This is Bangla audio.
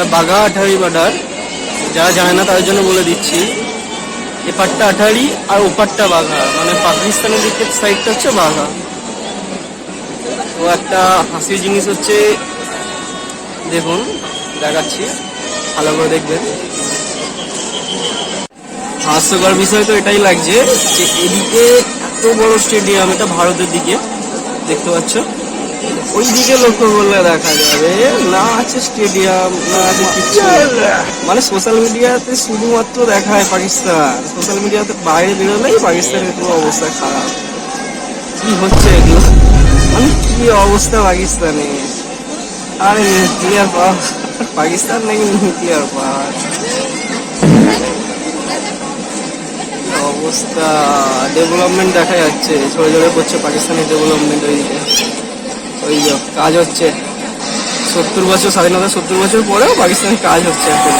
এটা বাঘা আঠারি বর্ডার। যারা জানে না তাদের জন্য বলে দিচ্ছি, এপারটা আঠারি আর ওপারটা বাঘা, মানে পাকিস্তানের দিকের সাইডটা হচ্ছে বাঘা। তো একটা হাসির জিনিস হচ্ছে, দেখুন দেখাচ্ছি, ভালো করে দেখবেন। হাস্যকর বিষয় তো এটাই লাগছে যে এদিকে এত বড় স্টেডিয়াম, এটা ভারতের দিকে দেখতে পাচ্ছ, ওই দিকে লক্ষ্য করলে দেখা যাবে না আছে স্টেডিয়াম, না আছে কিছু। মানে সোশ্যাল মিডিয়াতে শুধুমাত্র দেখায় পাকিস্তান, সোশ্যাল মিডিয়াতে বাইরে বেরোলেই পাকিস্তানের পুরো অবস্থা খারাপ। কি হচ্ছে এগুলো, মানে কি অবস্থা পাকিস্তানে। আরে নিউক্লিয়ার পাওয়ার, পাকিস্তান নাকি নিউক্লিয়ার পাওয়ার অবস্থা। ডেভেলপমেন্ট দেখা যাচ্ছে, ঝরে ঝরে করছে পাকিস্তানের ডেভেলপমেন্ট। ওইদিকে ওই কাজ হচ্ছে, 70 বছর স্বাধীনতা, 70 বছর পরেও পাকিস্তানের কাজ হচ্ছে এখন।